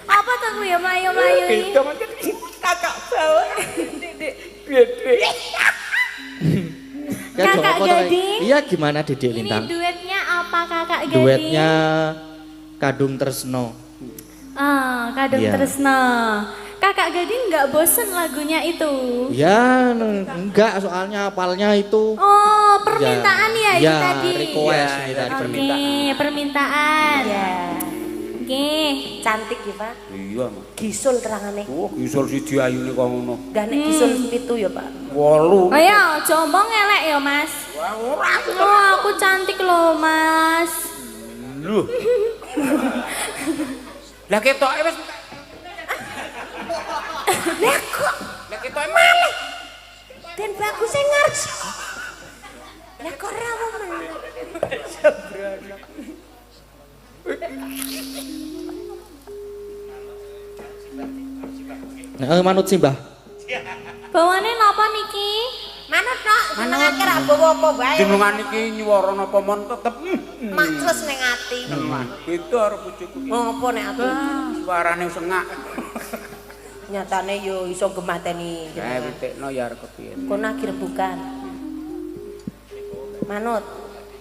Apa to kuwi ya mlayu-mlayu iki? Kakak bawa. Kakak Gading. Iya gimana Dedek Ini Lintang? duetnya apa Kakak Gading? Duetnya Kadung Tresno. Ah, Kadung Iya. Tresno. Kakak Gading nggak bosen lagunya itu? Ya enggak soalnya apalnya itu. Oh, permintaan ya, itu Ya, tadi. request Ya, ini ya, tadi Oke, permintaan. permintaan. Ya, Oke. cantik ya Pak. Iya, Mak. Gisul terangane. Oh, isul siji ayune kok ngono. Gak nek gisul pitu ya Pak. 8. Ayo, coba ngelek ya Mas. Oh, aku cantik loh Mas. Lho. Lah ketoke wis. Lah kok Lah ketoke malih. den bagus sing ngarep. Lah kok rawo meneh. Nah, manut sih Mbah. Bawane napa niki? Manut nok, senengake ra bawa apa wae. Jenengan iki nyuwara napa mon tetep. Maklus ning ati. Itu arep bojoku iki. Ngopo nek aku Suarane sengak. nyatane yo iso gemateni. Witekno ya arep kepiye. Kono akhir bukan. Manut.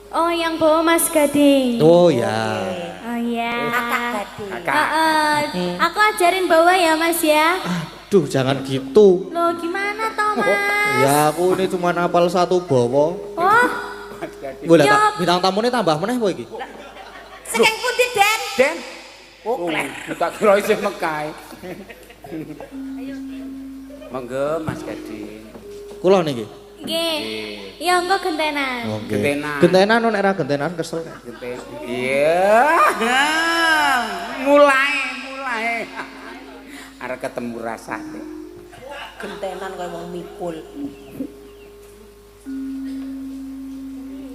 Oh, yang bawa Mas Gading. Oh ya. Oh iya. Kakak Gading. Aku ajarin bawa ya Mas ya. Aduh jangan gitu. Loh gimana toh Mas? Ya aku ini cuma hafal satu bawa. Oh, Gue lihat Ya. bintang tamunya tambah meneh kowe iki. Sekeng pundi Den? Den. Oh, tak kira isih mekae. Monggo Mas Gading. Kula niki. nggih. Ya engko gentenan. Oke. Gentenan. Gentenan non era gentenan kesel. Genten. Iya. Mulai. Arep ketemu rasane. Gentenan kaya wong mikul.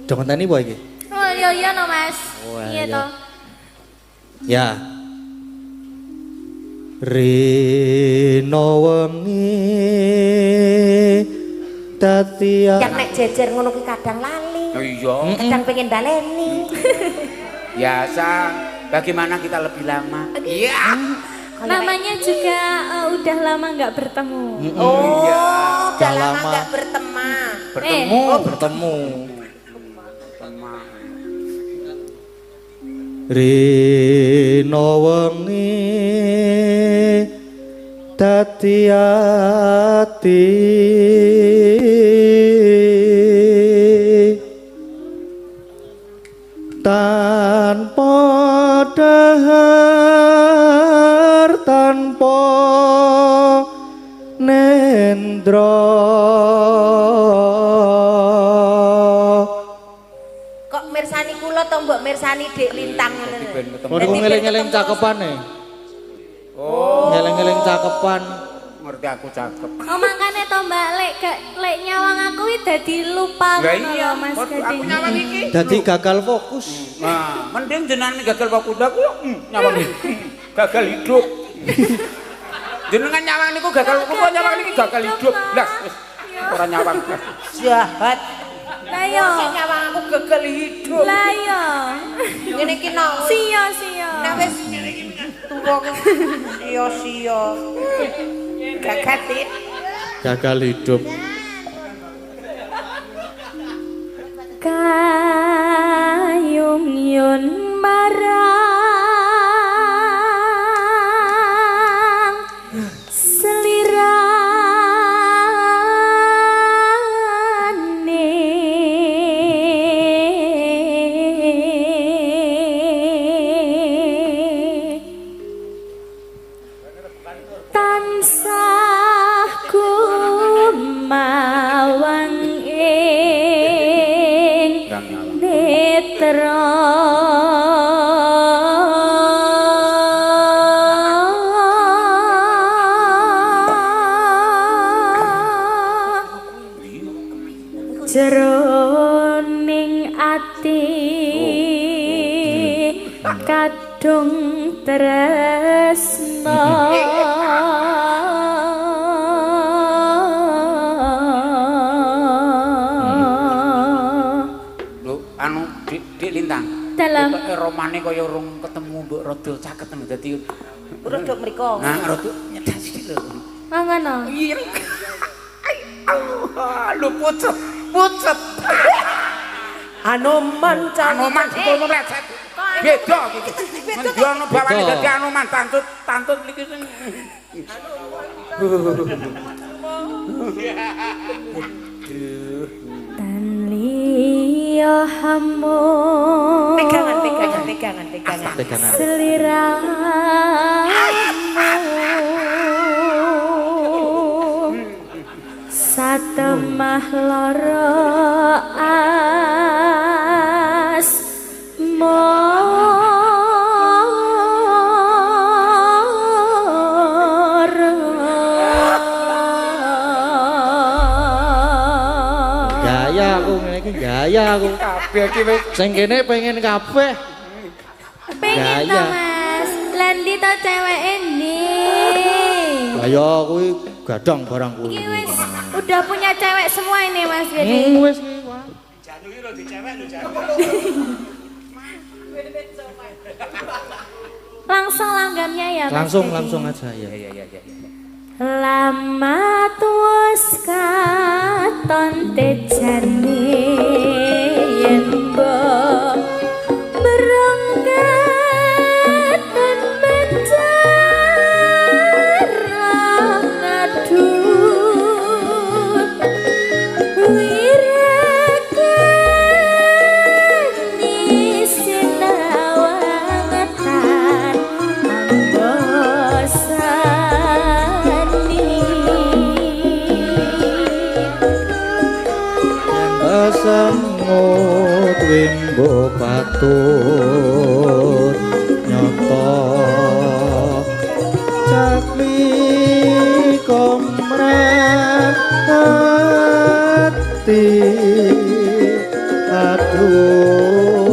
Do ngenteni apa iki? Oh iya no Mas. Oh, Iya iya. toh. Ya. Rino wengi dadi Yang nek jejer ngono kuwi kadang lali. Oh iya. Kadang pengen baleni. Biasa. Bagaimana kita lebih lama? Iya. Namanya juga udah lama nggak bertemu. Oh, Iya. udah lama lama. enggak berteman. Bertemu. bertemu. Teman. Rino wengi dadi ati tanpa dahar tanpa nendra Kok mirsani kula to mbok mirsani Dik Lintang ngono lho. Ben ketemu. mau niku ngeling-ngeling cakepan nih Oh, ngeling-ngeling cakepan ngerti aku cakep. Oh makanya toh Mbak lek nyawang aku iki dadi lupa Lah ngono iya, lho, Mas aku Gading. nyawang iki. dadi gagal fokus. Nah, mending jenengan gagal fokus aku nyawang iki. Gagal hidup. Jenengan nyawang niku gagal fokus nyawang niki gagal hidup. Lah, wis ora nyawang. Jahat. Lah yo. Sing nyawang aku gagal hidup. Lah yo. Ngene iki no. Sia. Nek wis tuwa sia-sia. Gagatit. Gagal hidup. Kayung yun marang selirane tansah kumawang ing netra jroning ati kadung tresno Lho, anu Dik Lintang. Dalam. Romane kaya urung ketemu mbok rada caket dadi Rodok mriko. Nah, rada nyedak sithik lho. Oh ngono. Iya. Allah, lu pucet. Pucet. Anoman Anoman dikono lecet. Beda iki. Menjono bawane dadi anoman tantut niki sing. Tan liya hamun. Pegangan. Seliramu satemah lara Gaya aku. Kabeh iki wis Sing kene pengen kabeh. pengen to Mas. Lendi to ceweke ndi? Lah ya kuwi gadang barang kuwi. Iki wis udah punya cewek semua ini Mas Gede. Wis Janui lho di cewek lho Jan. Langsung langgamnya ya Mas. langsung aja ya. iya. Lama tuwes katon tejane yen mbok berangkatan menjarang ngadut wirakani sinawangetan Semut wimbo patut nyoto cakli komrati aduh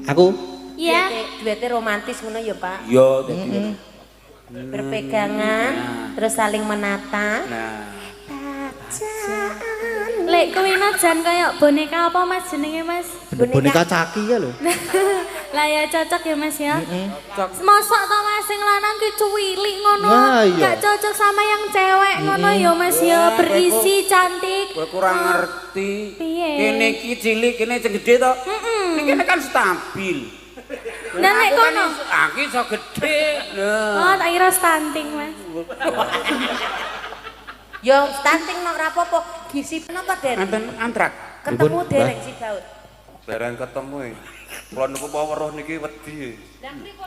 Aku? Ya. Duete romantis ngono ya, Pak. Iya, dadi. Berpegangan, terus saling menata. Nah, Lek kuwi jan kaya boneka apa Mas jenenge Mas? Boneka caki ya lho. Lah ya cocok ya Mas ya. Mosok to Mas sing lanang ki cuwilik ngono. Nah, iya. Gak cocok sama yang cewek ngono ya Mas ya, berisi cantik. kowe kurang ngerti. Piye? Kene iki cilik, kene sing gedhe to. Kene kan stabil. Lah nek kono. Aku iso gedhe. Oh, tak kira stunting Mas. Yo stunting nok ra apa-apa. Gisi napa, Den? Enten antrak. Ketemu derek si Daud. Barang ketemu e. Kula niku weruh niki wedi.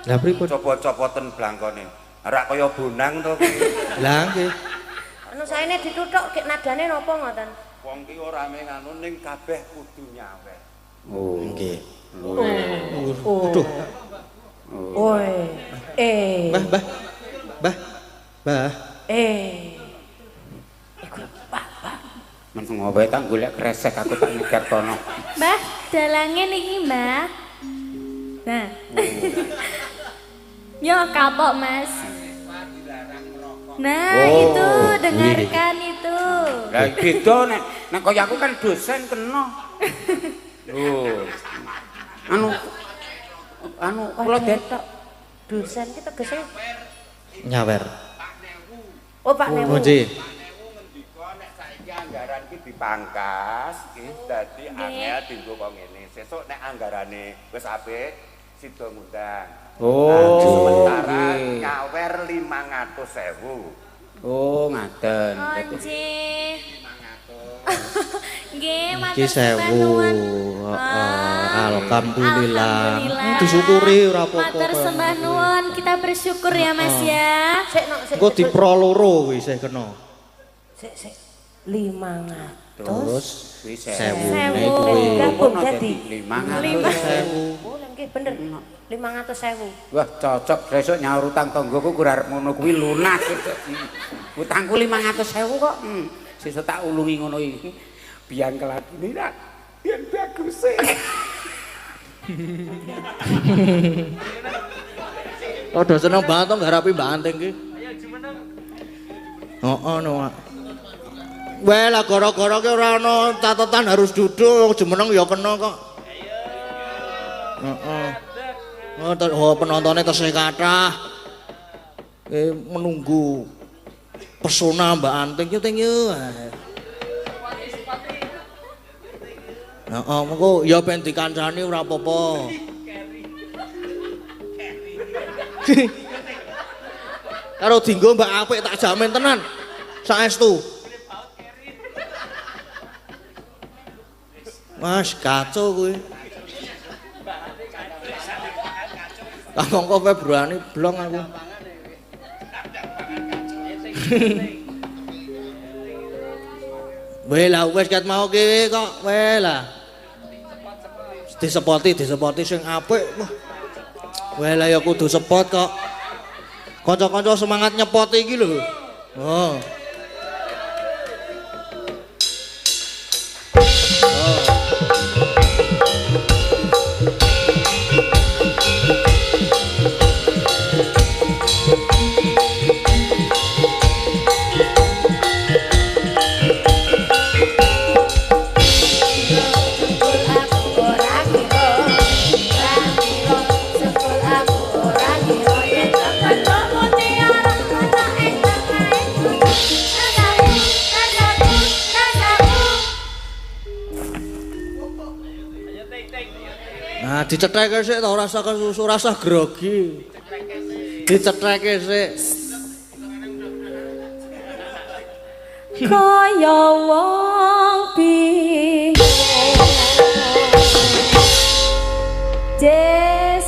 Lah pripun? Coba-copoten blangkone. Ora kaya bonang to ki. Lah nggih. Anu saene dituthuk kek nadane napa ngoten? Wong ki ora mung anu ning kabeh kudu nyawet. Oh, Nggih. Aduh. Oi. Mbah. men ngowe tak golek kresek aku tak nyegat kono. Mbah, dalange niki, Mbah. Nah. Yo kapok, Mas. Nah, itu dengarkan itu. Lah beda nek kaya aku kan dosen kena. Oh. Anu anu kula detok. Dosen ki tegese Nyawer. Oh Pak Newu. Muji. Ngendika nek saiki anggaran ki dipangkas, iki dadi angel dienggo kok ngene. Sesuk nek anggarane wis apik, sida ngundang. Oh, Sementara nggih. nyawer 500.000. Oh, ngaten. Oh, nggih. Nggih, Iki matur sembah nuwun. Alhamdulillah. Disyukuri ora apa-apa. Matur sembah nuwun, kita bersyukur ya Mas ya. Sik nok sik. Engko dipro loro kuwi isih kena. Sik 500. Terus wis 1000 kuwi. Gabung dadi 500.000. Oh, nggih bener. 500.000. Wah, cocok besok nyaur utang tanggoku ku arep ngono kuwi lunas. Utangku 500.000 kok. Sesuk tak ulungi ngono iki. Biang kelakine nak. Biang bagus e. Padha seneng banget to ngarapi Mbak Anting ki. Heeh no. Weh lah gara-gara ki ora ana catatan harus duduk, jemeneng ya kena kok. Heeh. Oh, penontonnya tesih kathah. Menunggu pesona Mbak Anting yo teng yo. Heeh, mengko ya ben dikancani ora apa-apa. Karo dinggo Mbak apik tak jamin tenan. Saestu. Mas kacau kuwi. Tak mongko Februari blong aku. Weh lah wis ket mau ki kok weh lah. Disepoti sing apik. Weh lah ya kudu sepot kok. Kanca-kanca semangat nyepot iki lho. Oh. Nah, dicetheke sik ta ora usah kesusu, ora usah grogi. Dicetheke sik. Kaya wong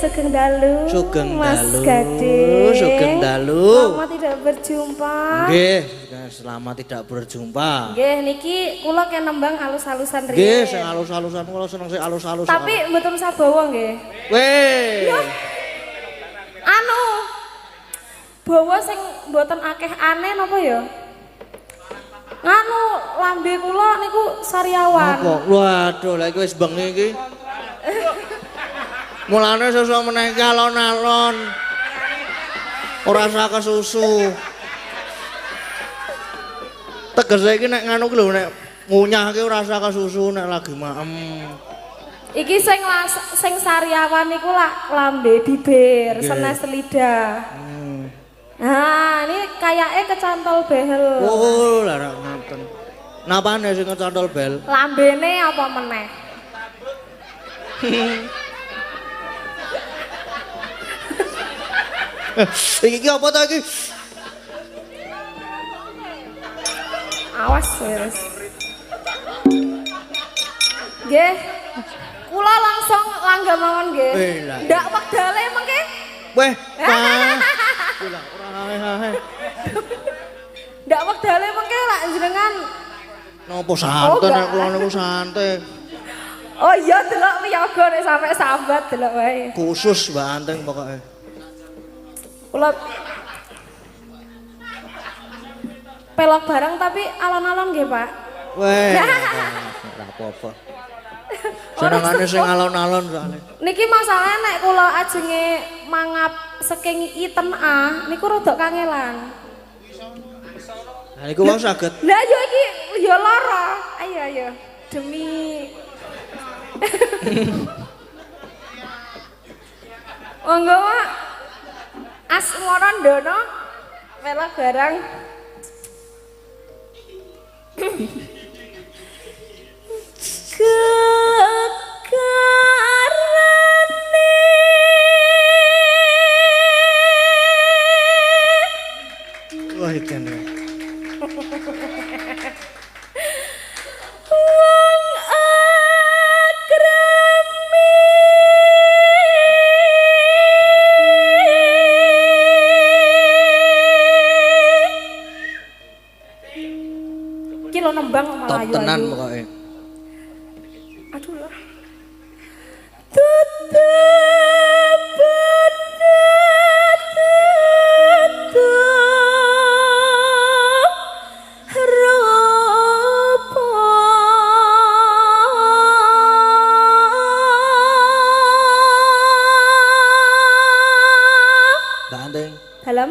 Sugeng dalu. Sugeng Mas dalu. Gading. Sugeng dalu. Lama tidak berjumpa. Nggih, selamat tidak berjumpa. Nggih, niki kula kena nembang alus-alusan riyen. Nggih, sing alus-alusan kula seneng sing alus-alus. Tapi mboten sabawa nggih. Weh. Anu. Bawa sing mboten akeh aneh napa ya? Nganu lambe kula niku sariawan. Apa? Waduh, lha iki wis bengi iki. Mulane sesuk meneh iki alon-alon. Ora usah kesusu. Tegese iki nek nganu ki lho nek ngunyah ki ora usah kesusu nek lagi maem. Iki sing sariawan niku lak lambe bibir, senes lidah. Nah, ini kayaknya kecantol behel. Oh, lah ngoten. Napane sing kecantol bel? Lambene apa meneh? Iki apa ta iki? Awas wis. Nggih. Kula langsung langgam mawon nggih. Ndak wekdale mengke. Weh, ora hae. Ndak wekdale mengke lak jenengan. Napa santen nek kula niku santai. Oh iya delok wiyaga nek sampe sambat delok wae. Khusus Mbak Anting pokoke. Kula pelok bareng tapi alon-alon nggih, Pak. Weh, ora apa-apa. Senengane sing alon-alon soalnya. Niki masalahnya nek kula ajenge mangap saking iten niku rada kangelan. Nah niku wong saged. Lah yo iki yo lara. Ayo demi Monggo Mak. Asmara Ndono mela garang. Wah, edan. Iki lho nembang kok Top malah tenan ayu-ayu. pokoke. Aduh lho. Mbak Anting, Dalam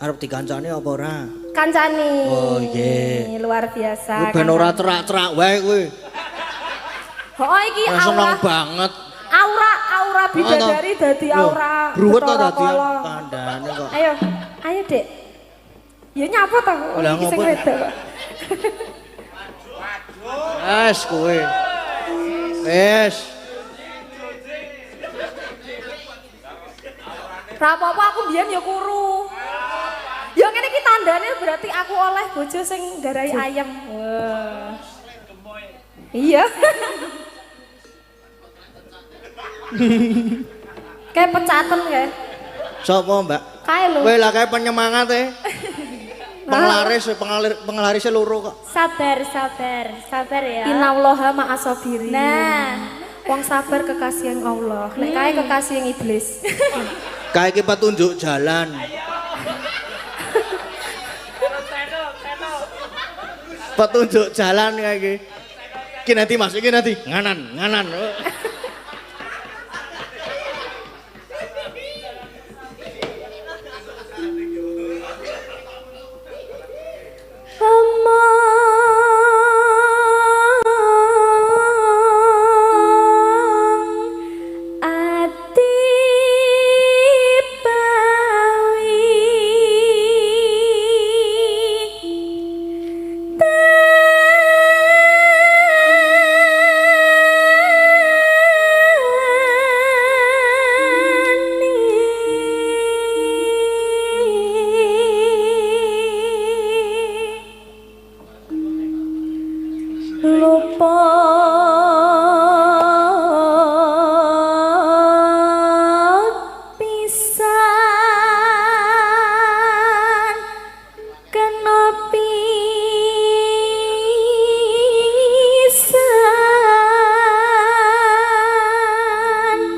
arep dikancani apa ora? kancani. Oh, iya. Luar biasa. Kuwi ben ora terak-terak wae kuwi. Oh iki Wah, seneng aura banget. aura bidadari dadi aura. Bruwet ta Bathara dadi Kala. kandhane kok. Ayo, ayo Dek. Ya nyapa ta? Lah, Iki sing ngopo? wedok kok. Wes kowe. Wes. Ra apa-apa aku mbiyen ya kuru. Ya ngene iki tandane berarti aku oleh bojo sing nggarai ayam. Wah. Iya. Kayak pecaten ya. Sopo, Mbak? Kae lho. Kowe lah kae penyemangat e. Penglaris loro kok. Sabar ya. Innallaha ma'asabiri. Nah. Wong sabar kekasih yang Allah. Nek kae kekasih yang iblis. Kae iki petunjuk jalan. Petunjuk jalan kae iki. Iki nanti Mas, iki nanti nganan.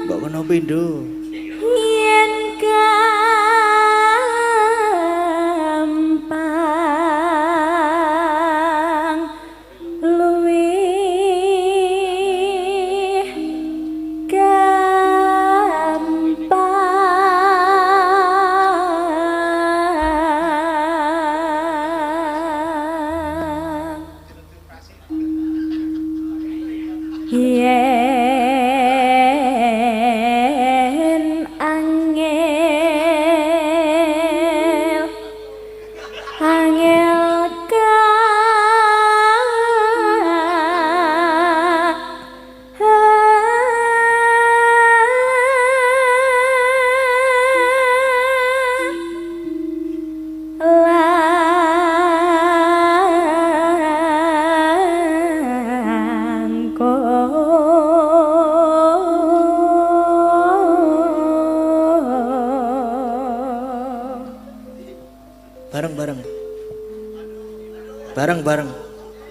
Mbok kono pindho. Yen gampang luwih gampang yen angel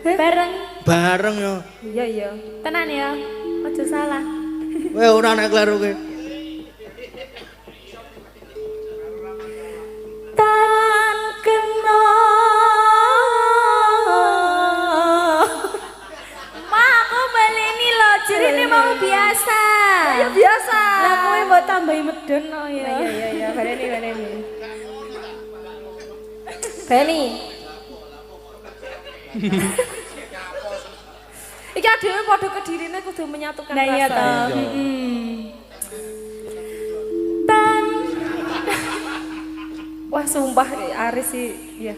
Bareng. bareng yo. Iya. tenan ya aja salah Kowe ora nek kleru kowe. tan kena Ma aku baleni lho jerine mau biasa Ya biasa. lah kowe mbok tambahi medun no ya Iya, baleni. Beni. Iki adewe padha kedirine kudu menyatukan nah iya rasa. toh Wah sumpah Aris sih ya.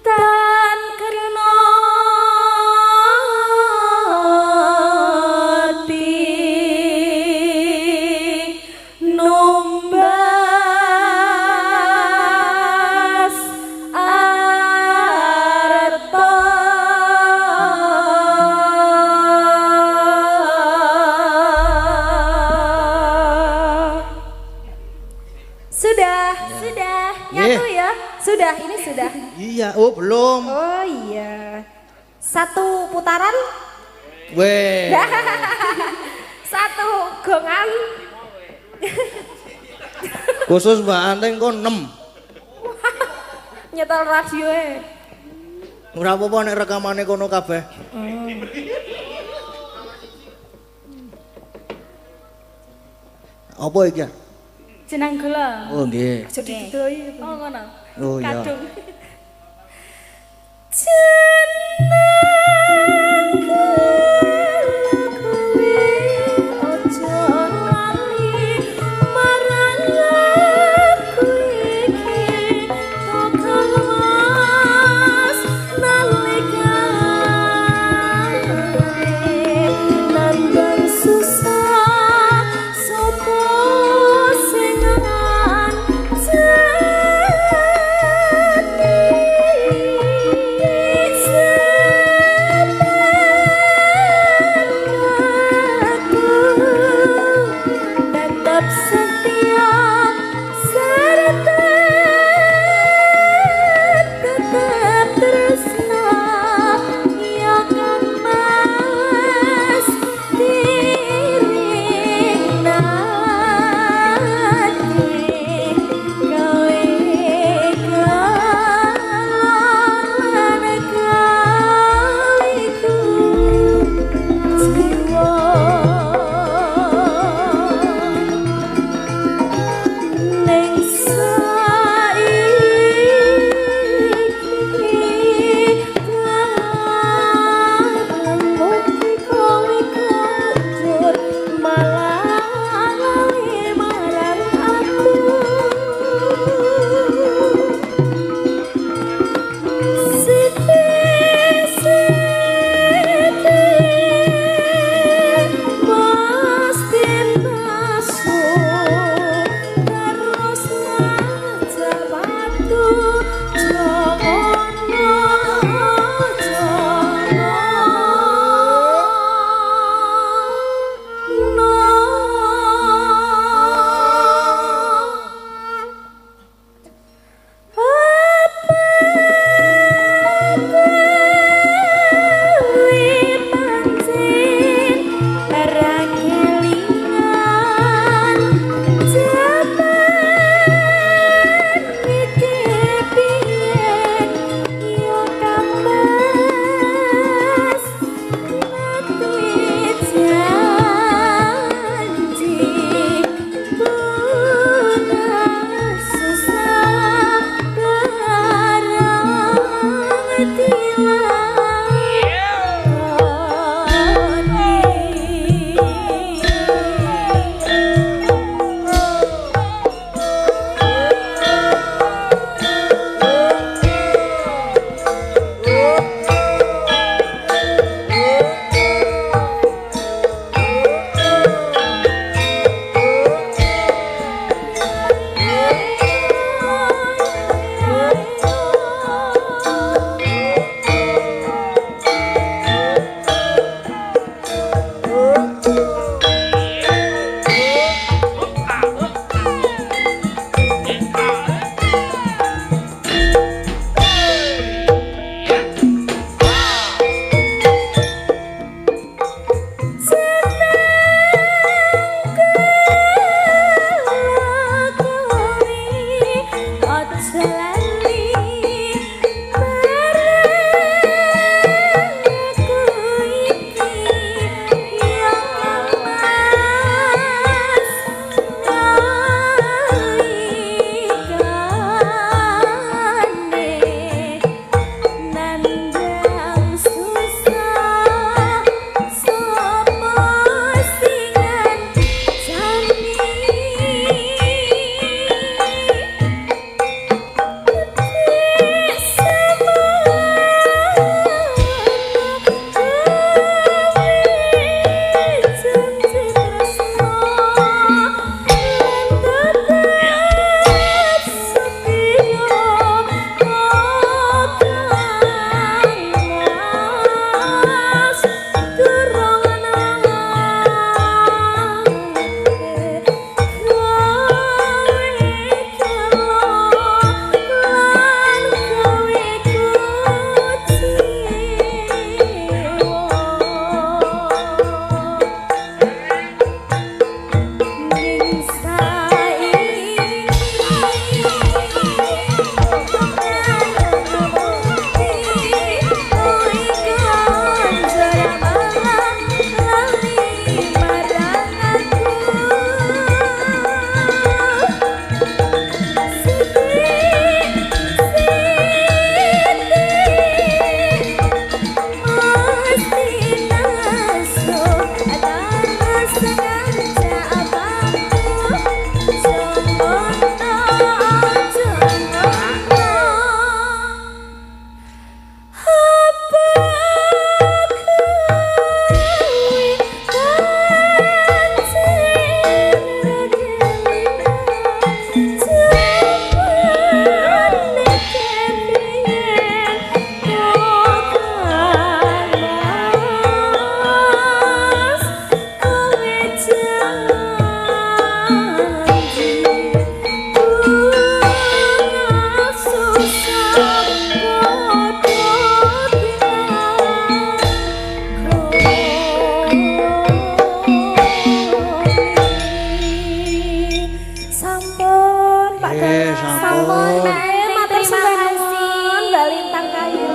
Tan kerno Sudah, ini sudah. Iya, oh belum. Oh iya. Satu putaran. Weh. Satu gongan. Khusus Mbak Anteng kon 6. Nyetel radio e. Ora apa-apa nek rekamane kono kabeh. Apa iki? Jeneng gula. Oh nggih. Aja didoi. Oh ngono. Oh iya. Kadung. Jeneng kowe ojo lali marang aku iki bakal was nalikane nandang susah sapa sing ngancani sampun. Matur Terima suwun kasih. Mbak Lintang Kayu.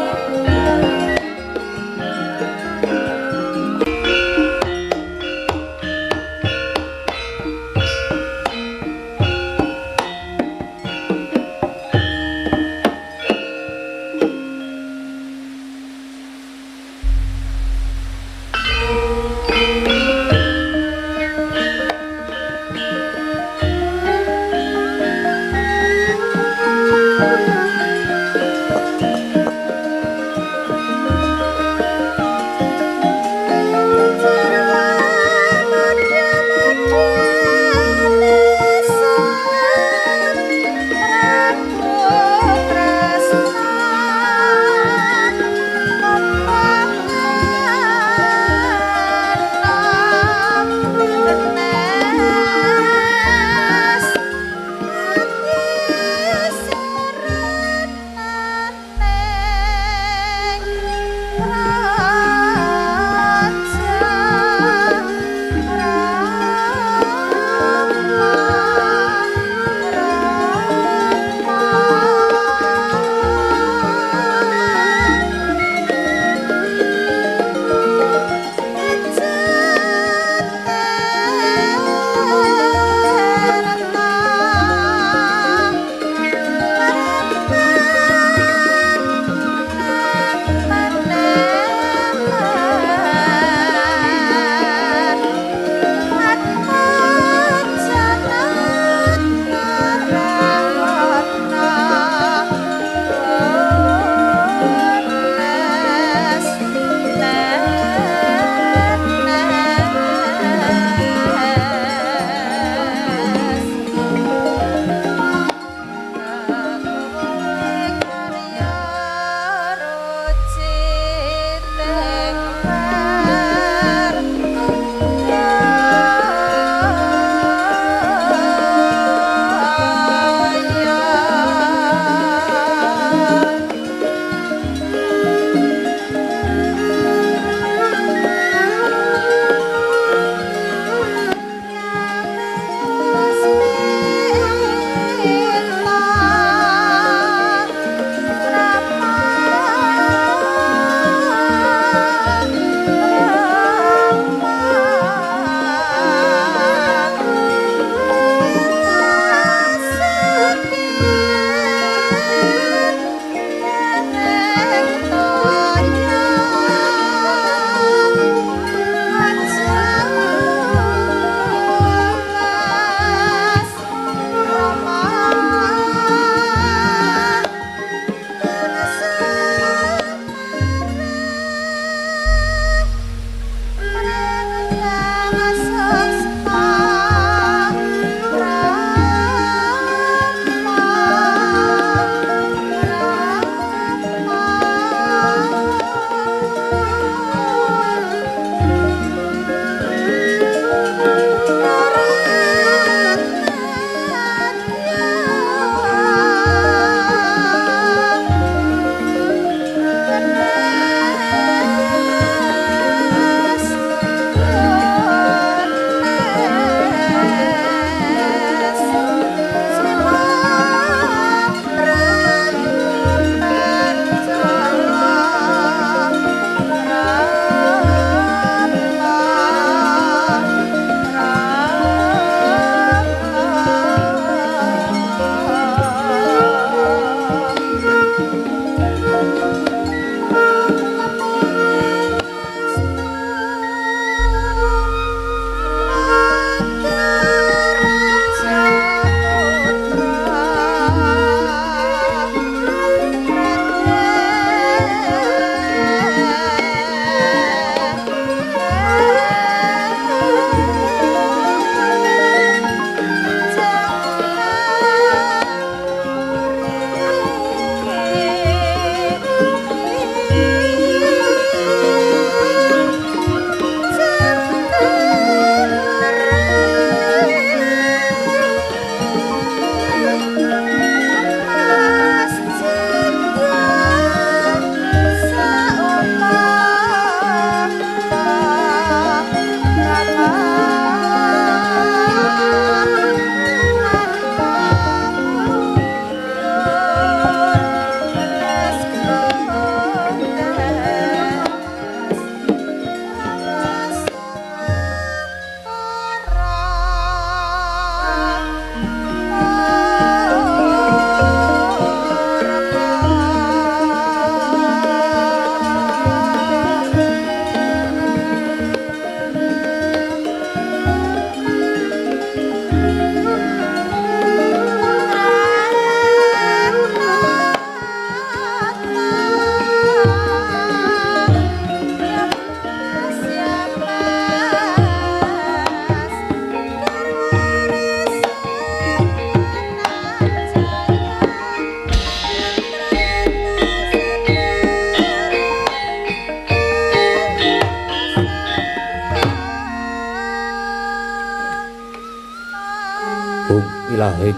ilahing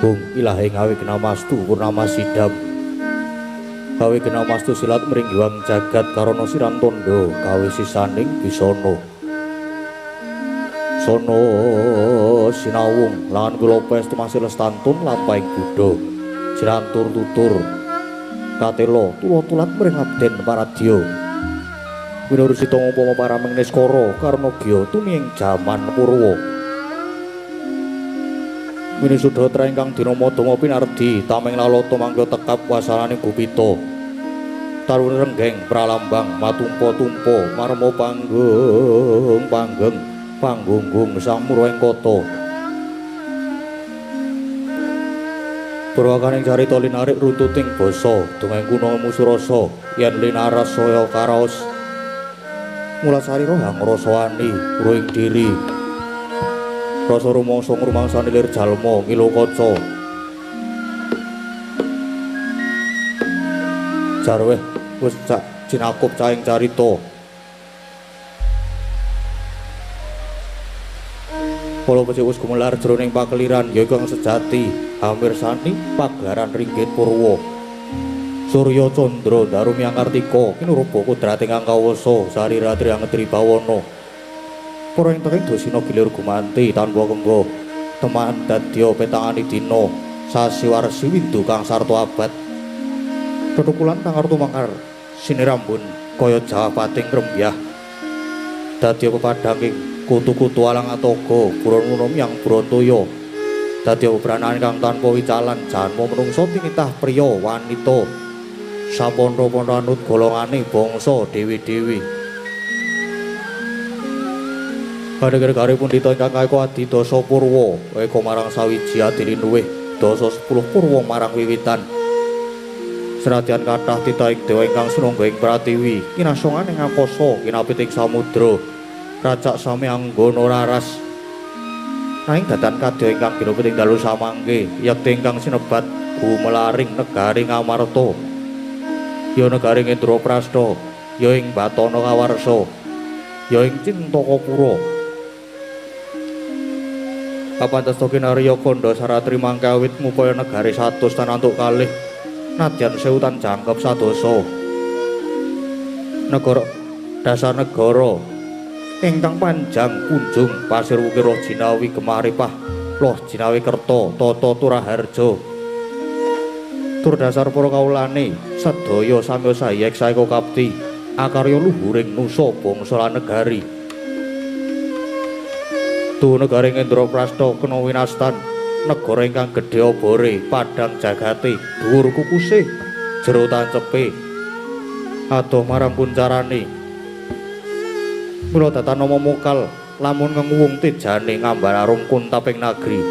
Bung ilahing awi kenamastu purnama sidam awi kenamastu silat mringgiwang jagat karana siran tondo kawi sisaning bisono sono sinawung lan kula pestu masih lestantun lampahing Buddha jirantur tutur katelo tuwa-tulat mring abden paradya winurusita umpama paraming niskara karna giya tumiying jaman purwa winisuda tra ingkang dinama-dama pinardi tameng lalata mangga tekap wasananing Gupita tarune renggeng pralambang matumpa-tumpa marma panggeng panggunggung samurwaing kata Purwakaning carita linarik runtuting basa dongeng kuna musurasa yen linaras saya karaos mulasari rohang rasa wani ruing diri rasa rumangsa ngrumangsani lir jalma ngilu kaca jarweh wis cak cinakup caing carita Kala becik wis gumelar jroning pakeliran ya iku kang sejati hamirsani pagaran ringgit purwa Surya Candra Darumi Angartika kinurupa kudrating kang kawasa sariratri angetri bawana para ing tenging dosina gilir gumanti tanpa kenggo teman dadya petangani dina sasi warsi windu kang sarta abad tetukulan tangartu mangkar sinirambun kaya jawapating rembyah dadya pepadhanging kutu-kutu alang atoga buron yang Brantaya dadi bebranan kang tanpa wicalan janma menungsa tinitah priya wanita sapontho-pontho anut golongane bangsa dewi-dewi gara-gara pundhita ingkang kaeko adi dasa purwa eka marang sawiji adilinuwih dasa 10 purwa marang wiwitan senadyan kathah titah ing dewa ingkang sinungga ing pratiwi kinasonganing akasa kinapiting samudra Racak sami anggono raras nanging dadan kadya ingkang ginupeting dalu samangke yekti ingkang sinebat gumelaring negaring Amarta ya negaring Indraprastha ya ing Batana Kawarsa ya ing Cintakapura kapantes to kinarya kandha saratri mangke awit ngupaya negari 100 tanantuk kalih nadyan sewutan jangkep sadasa negara dasar negara ingkang panjang kunjung pasir wukir loh jinawi gemaripah loh jinawi kerto toto turaharjo tur dasar para kawulane sedaya samya sayek saeka kapti akarya luhuring nusa bangsa lan negari tu negaring Indraprastha kena winastan negara ingkang gedhe obore padhang jagate dhuwur kukuse jero tancepe adoh marang puncarane mula datan nama mokal lamun ngenguwung tejane ngambar arum kuntaping nagri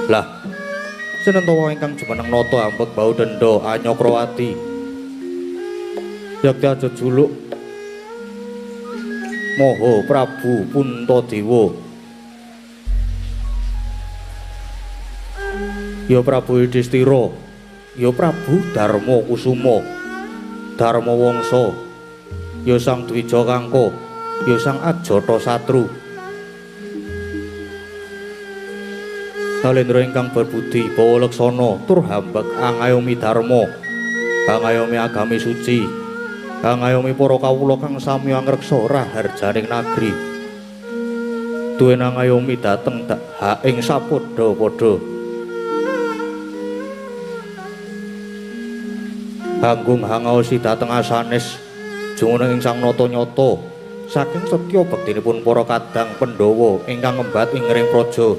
lah sinentawa ingkang jumeneng nata ambek bau denda Anyakrawati yakti ajejuluk Maha Prabu Puntadewa ya Prabu Yudhistira ya Prabu Darma Kusuma Darma Wangsa ya Sang Dwija Kangka ya Sang Ajata Satru Nalendra ingkang berbudi bawa leksana tur hambek angayomi dharma angayomi agami suci angayomi para kawula kang sami angreksa raharjaning nagri duwe angayomi dateng hak ing sapadha-padha Hanggung hangaosi dateng asanes jumeneng ing sang nata nyata saking setya bektinipun para kadang Pandhawa ingkang ngembat ing ring praja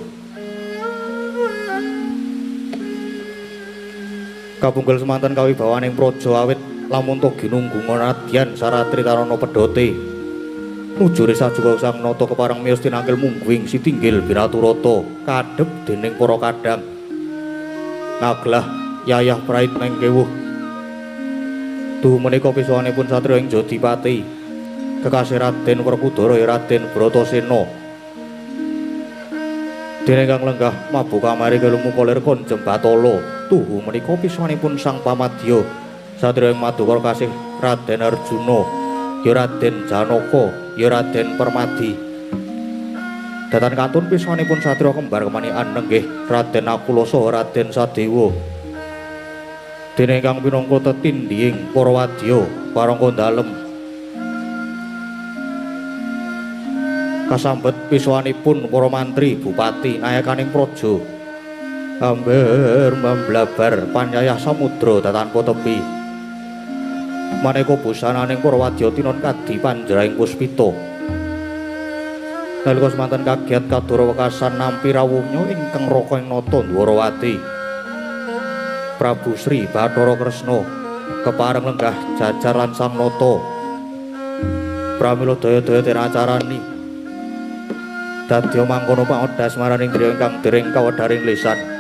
kabungkel semanten kawibawaning praja awit lamun to ginunggung nadyan saratri karana pedhote nujure sajuga sang nata kepareng miyos tinangkil mungguing sitinggil biraturata kadhep dening para kadang ngaglah yayah prait mengkewuh Duh menika pisuwanipun satriya ing Jodipati kekasih Raden Werkudara Raden Bratasena dene kang lenggah mabuka mari kelemu kolir konjem Batala tuhu menika pisuwanipun sang pamadya satriya ing Madukara kasih Raden Arjuna ya Raden Janaka ya Raden Permadi. Datan katun piswanipun satria kembar kemanikan nenggih Raden Nakula saha Raden Sadewa. Dene ingkang pinangka tetindhing para wadya parangka dalem. Kasambet piswanipun para mantri bupati nayakaning praja. Amber memblabar panyayah samudra tanpa tepi. Maneka busananing para wadya tinon kadi panjraing puspita. Nalika semanten kagiat kadura wekasan nampi rawuhnya ingkang raka ing nata Dwarawati. Prabu Sri Bathara Kresna kepareng lenggah jajar lan sang nata. Pramila daya-daya tiracarani. Dadya mangkono pangodas maraning griya ingkang dering kawedaring lisan.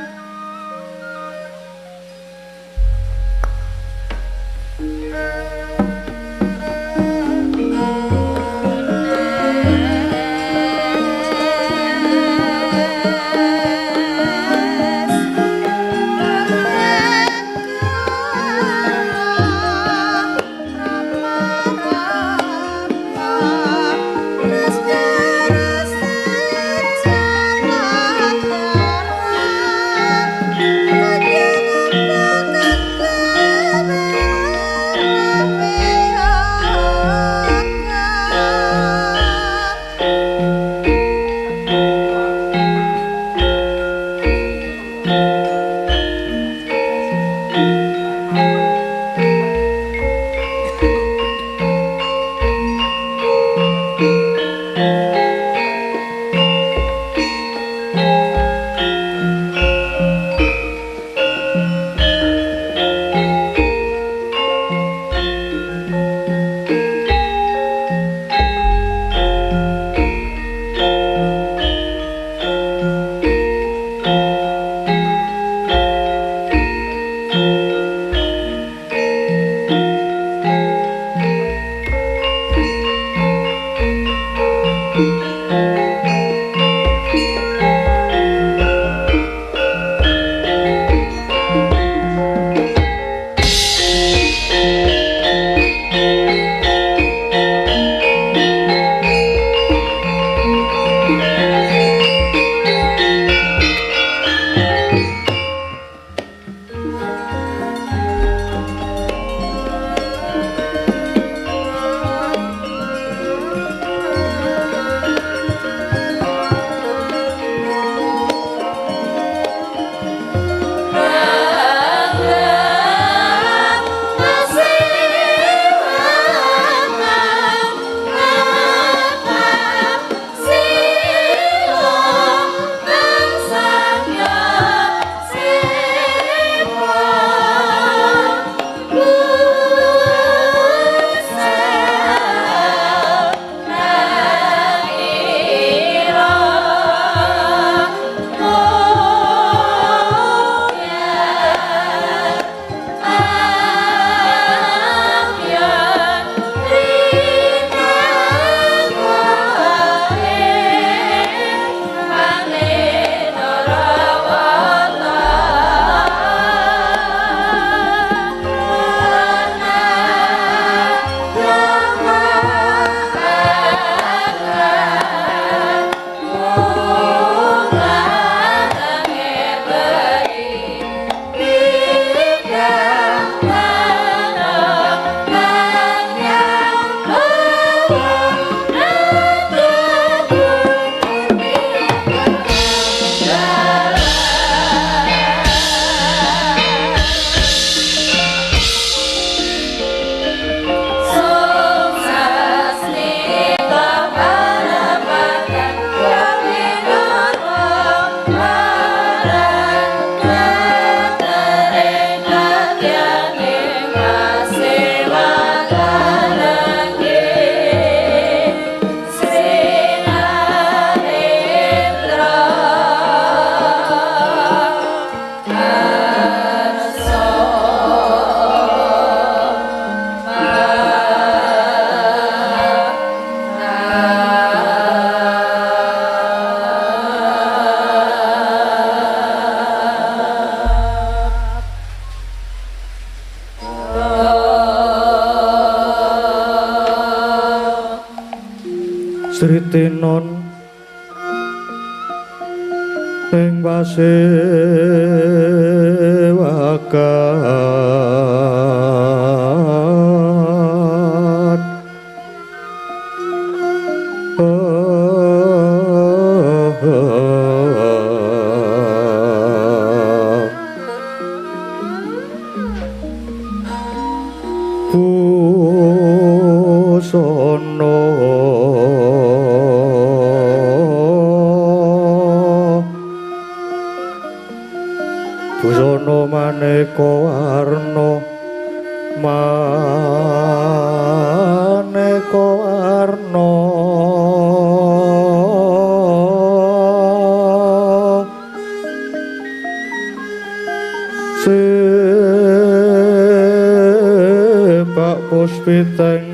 tinon ing pasewakan Busana busana maneka warna maneka warna sepak puspiteng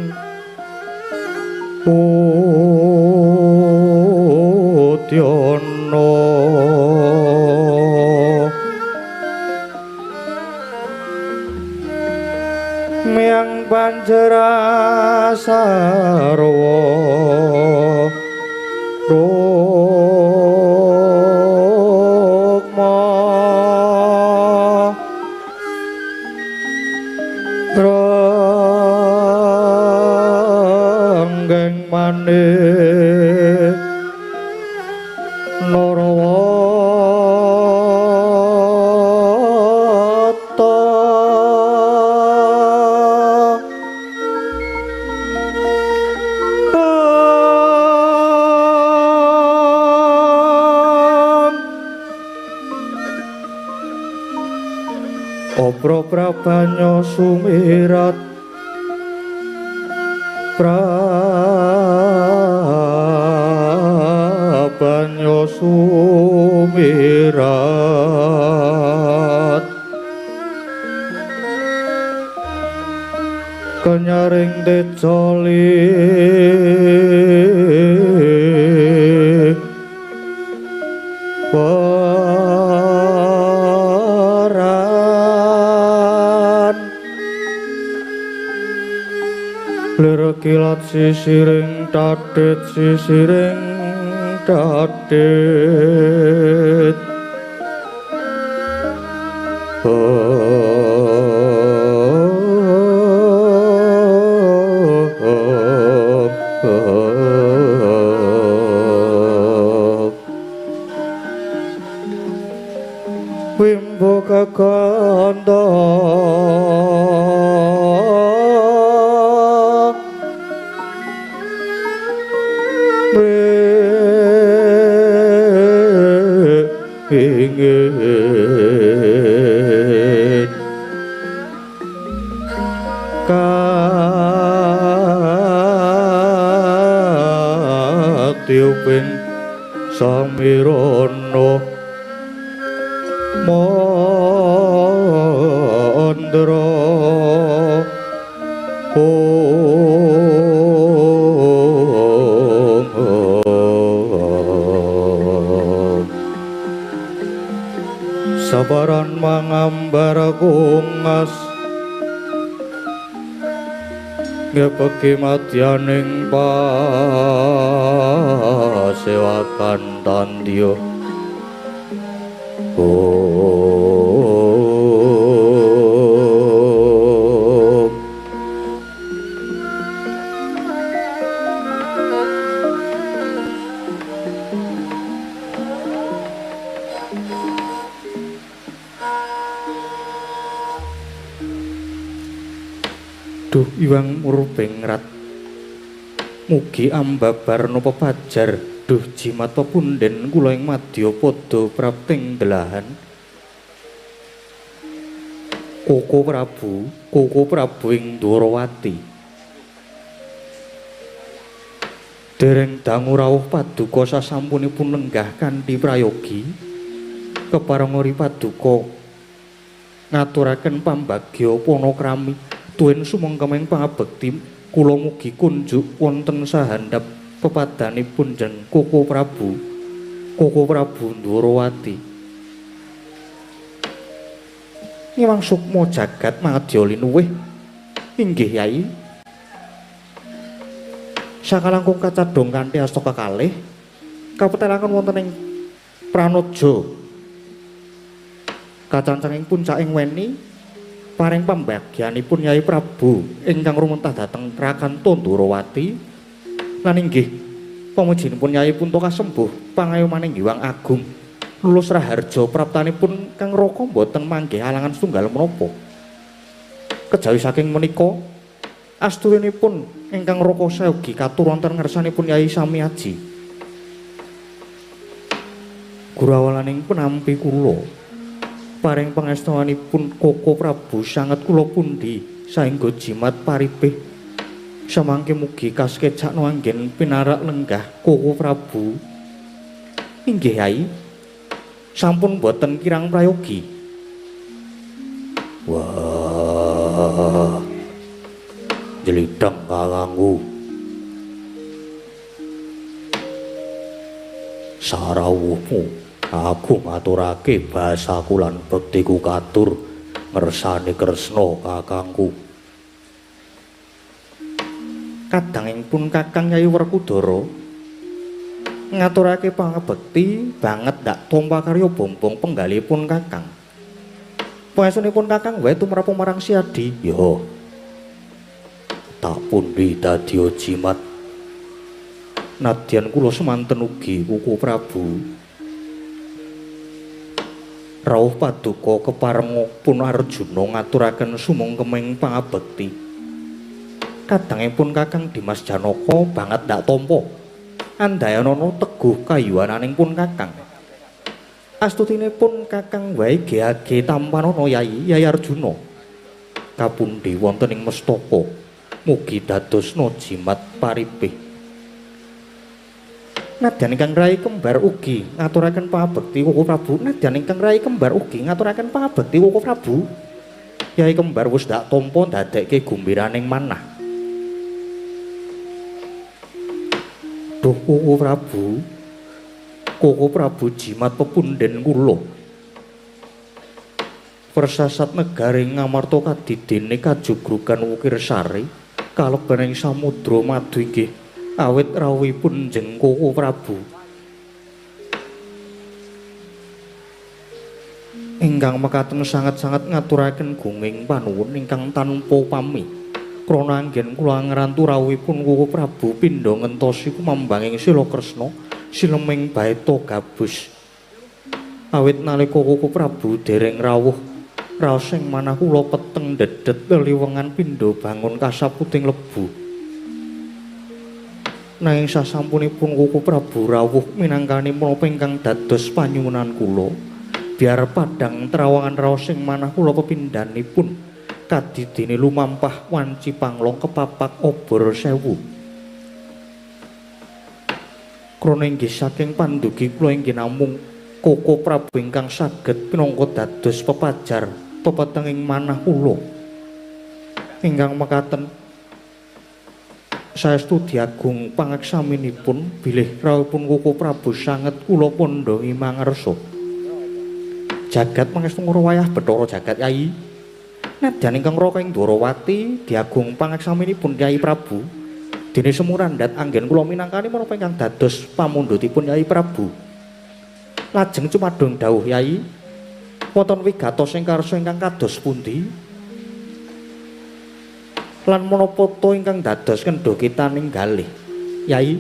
Udyono miang panjera sarwa rukma ranggeng manik Narawata Opro prabanyo sumirat prabanyo sumirat kenyaring decoli waran lir kilat sisiring tadet Wimbo kakanda ingin katiuping samirana mandra sabaran mangambar kungas ngepeki madyaning pasewakan tandya Duh iwang murubeng rat mugi ambabar napa pajar duh jimat pepunden kula ing madya padha prapting delahan Koko Prabu ing Dwarawati dereng dangu rawuh paduka sasampunipun lenggah kanthi prayogi keparengori paduka ngaturaken pambagya panakrami tuwin sumengkeming pangabekti kula mugi kunjuk wonten sahandhap pepadanipun jeneng Koko Prabu Dwarawati Nyewang sukma jagat madya linuwih inggih Yai sakalangkung kacadhong kanthi asta kekalih kapetelaken wonten ing Pranaja kacancanging puncaking weni paring pambagyanipun Nyai Prabu ingkang rumentah dhateng Krakan Tandrawati lan inggih pamujinipun Nyai Punta kasembuh pangayomaning Hyang Agung lulus raharja praptanipun Kang Raka boten manggih alangan setunggal menapa. Kejawi saking menika asturinipun ingkang Raka saugi katur wonten ngersanipun Nyai Samiaji. Gurawalaning penampi kula paring pangestuanipun Koko Prabu sanget kula pundi saengga jimat paribeh samangke mugi kaskecakno anggen pinarak lenggah Koko Prabu. Inggih Yai, sampun boten kirang prayogi. Wah, jelidang kakangku. Sarawuhmu aku ngaturake basaku lan bektiku katur ngersani Kresna kakangku. Kadangipun Kakang Yayi Werkudara ngaturake pangabekti banget ndak tampa karya bombong penggalipun Kakang. Pangesunipun Kakang wae tumrap marang Siadi. Yo. Tak pundi dadi jimat. Nadyan kula semanten ugi Koko Prabu. Rawuh paduka keparengipun Arjuna ngaturaken sumengkeming pangabekti. Kadangipun Kakang Dimas Janaka banget ndak tampa. Andayanana teguh kayuwananing pun Kakang. Astutinipun Kakang wae geage tampanana Yai Arjuna. Kapundi wonten ing mestaka mugi dadosna jimat paribeh. Nadyan ingkang rai kembar ugi ngaturaken pangabekti Koko Prabu. Nadyan ingkang rai kembar ugi ngaturaken pangabekti Koko Prabu. Yai kembar wis ndak tampa ndadekke gumbiraning manah. Duh Koko Prabu jimat pepunden kula. Persasat negaring Ngamarta kadidene kajugrugan Wukir Sari kalebening samudra madu inggih awit rawuhipun njeng Koko Prabu. Ingkang mekaten sanget-sanget ngaturaken gunging panuwun ingkang tanpa pami. Krana anggen kula ngrantu rawuhipun Koko Prabu pindha ngentosi kumambanging Sila Kresna sileming baeta gabus. Awit nalika Koko Prabu dereng rawuh raos ing manah kula peteng dedet leliwengan pindha bangun kasaputing lebu. Nanging sasampunipun Koko Prabu rawuh minangkani menapa ingkang dados panyuwunan kula, biar padang trawangan raos ing manah kula pepindhanipun kadidene lumampah wanci panglong kepapak obor sewu. Krana inggih saking pandugi kula inggih namung Koko Prabu ingkang saged pinangka dados pepajar pepetenging manah kula. Ingkang mekaten saestu diagung pangeksaminipun bilih rawuhipun Koko Prabu sanget kula pondhongi mangersa. Jagat pangestu ngrawayah Bathara Jagat Yai. Nadyan ingkang Raka ing Dwarawati diagung pangeksaminipun Yai Prabu. Dene semurandhat anggen kula minangkani menapa ingkang dados pamundhutipun Yai Prabu. Lajeng cumadung dawuh Yai, wonten wigatos ing karsa ingkang kados pundi? Lan menapa to ingkang dados kendha kita ninggalih? Yai,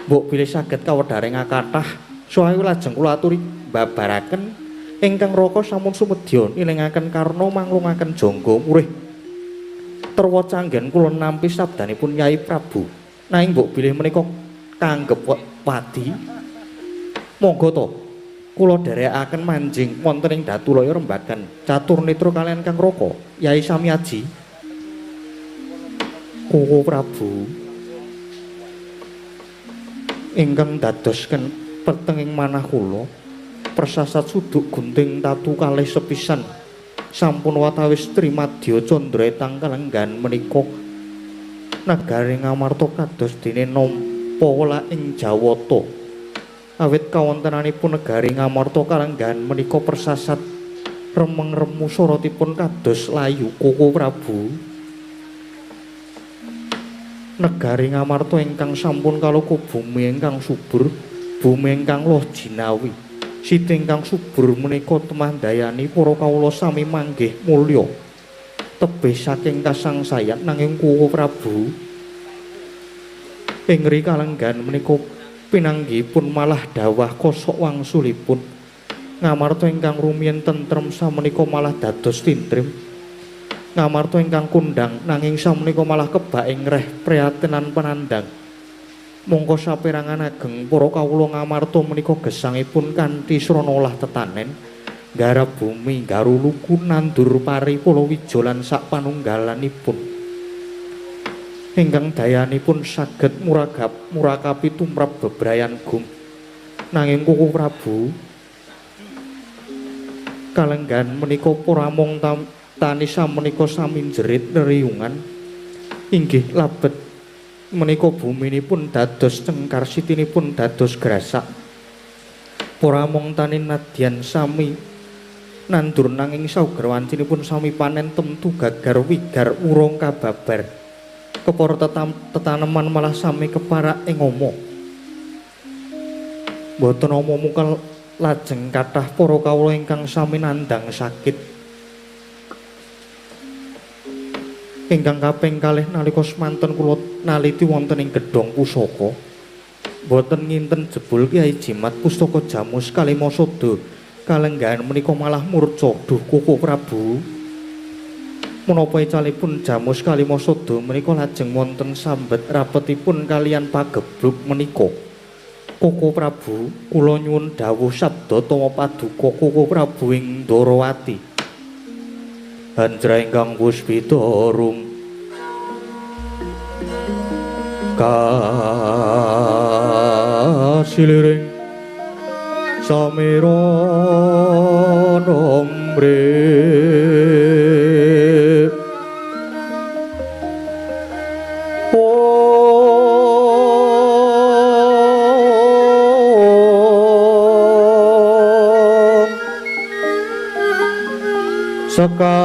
mbok bilih saged kawedharing kathah saha lajeng kula aturi babaraken ingkang Raka sampun sumedya nilingaken karna manglungaken jangga murih terwaca anggen kula nampi sabdanipun Yai Prabu. Nanging mbok bilih menika kanggep wadi, monggo to kula dherekaken manjing wonten ing Datulaya Rembagan catur netra kaliyan Kang Raka Yai Samiaji. Koko Prabu ingkang dadosken petenging manah kula persasat suduk gunting tatu kalih sepisan sampun watawis trimadya Candratang kalenggan menika nagari Ngamarta kados dene nampa wela ing Jawata. Awit kawontenanipun negari Ngamarta kalenggan menika persasat remeng remu sorotipun kados layu Koko Prabu. negari Ngamarta ingkang sampun kaloka bumi ingkang subur, bumi ingkang loh jinawi. Siti ingkang subur menika temandayani para kawula sami manggih mulya. Tebih saking kasangsayan nanging Kuwu Prabu ing rikalenggan menika pinanggihipun malah dawah kosok wangsulipun. Ngamarta ingkang rumiyin tentrem samenika malah dados tintrim. Ngamarta ingkang kundang nanging samenika malah kebak ing reh prihatenan penandang. Mongko saperangan ageng para kawula Ngamarta menika gesangipun kanthi srana olah tetanen, garap bumi, garuluku, nandur pari, palawija lan sak panunggalanipun. Ingkang dayanipun saged murakapi tumrap bebrayan gum. Nanging Kuwu Prabu kalenggan menika para mung tani samenika sami jerit neriungan. Inggih labet menika buminipun dados cengkar, sitinipun dados grasak. Para mung tani nadyan sami nandur nanging saugrawancinipun sami panen temtu gagar wigar urung kababar. Kepara tetaneman malah sami keparak ing oma. Boten ama mungkel lajeng kathah para kawula ingkang sami nandhang sakit. Ingkang kaping kalih nalika semanten kula naliti wonten ing gedhong pusaka. Boten nginten jebul Kyai Jimat pustaka Jamus Kalimasada kalenggahan menika malah murca. Duh Kuwu Prabu, menapa ecalipun Jamus Kalimasada menika lajeng wonten sambet rapetipun kalian pageblug menika. Kuwu Prabu, kula nyuwun dawuh sabda tama paduka Kuwu Prabu ing Ndarawati. Handra ingkang puspita rum kasiliring samira nombre sekar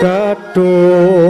gaduh